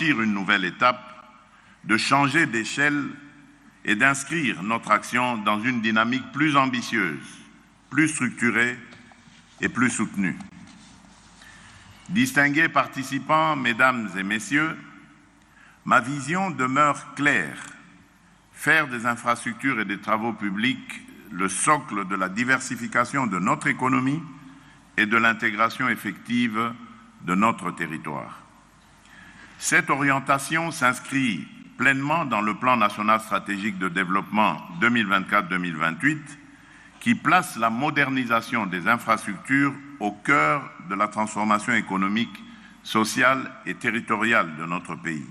franchir une nouvelle étape, de changer d'échelle et d'inscrire notre action dans une dynamique plus ambitieuse, plus structurée et plus soutenue. Distingués participants, mesdames et messieurs, ma vision demeure claire: faire des infrastructures et des travaux publics le socle de la diversification de notre économie et de l'intégration effective de notre territoire. Cette orientation s'inscrit pleinement dans le plan national stratégique de développement 2024-2028 qui place la modernisation des infrastructures au cœur de la transformation économique, sociale et territoriale de notre pays.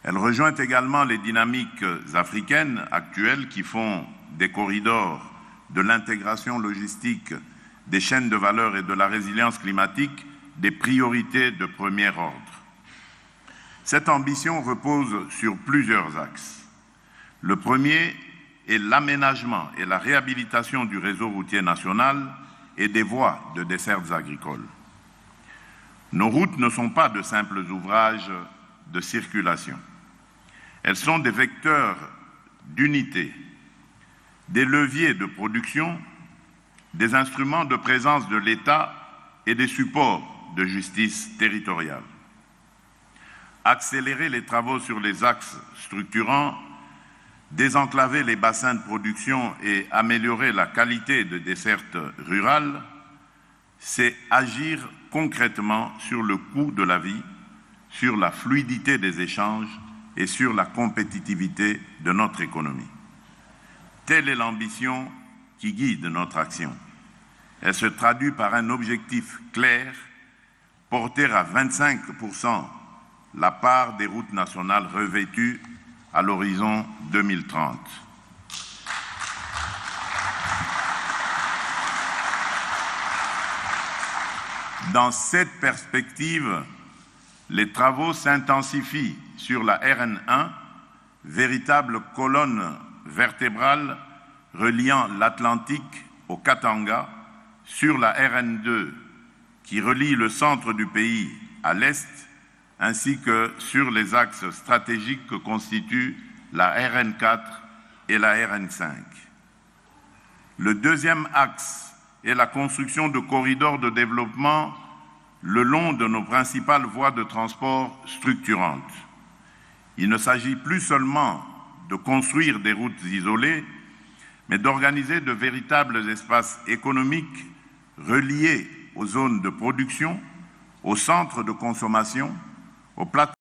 Elle rejoint également les dynamiques africaines actuelles qui font des corridors, de l'intégration logistique, des chaînes de valeur et de la résilience climatique des priorités de premier ordre. Cette ambition repose sur plusieurs axes. Le premier est l'aménagement et la réhabilitation du réseau routier national et des voies de dessertes agricoles. Nos routes ne sont pas de simples ouvrages de circulation. Elles sont des vecteurs d'unité, des leviers de production, des instruments de présence de l'État et des supports de justice territoriale. Accélérer les travaux sur les axes structurants, désenclaver les bassins de production et améliorer la qualité de desserte rurale, c'est agir concrètement sur le coût de la vie, sur la fluidité des échanges et sur la compétitivité de notre économie. Telle est l'ambition qui guide notre action. Elle se traduit par un objectif clair, porter à 25% la part des routes nationales revêtues à l'horizon 2030. Dans cette perspective, les travaux s'intensifient sur la RN1, véritable colonne vertébrale reliant l'Atlantique au Katanga, sur la RN2 qui relie le centre du pays à l'est, ainsi que sur les axes stratégiques que constituent la RN4 et la RN5. Le deuxième axe est la construction de corridors de développement le long de nos principales voies de transport structurantes. Il ne s'agit plus seulement de construire des routes isolées, mais d'organiser de véritables espaces économiques reliés aux zones de production, aux centres de consommation, aux plateformes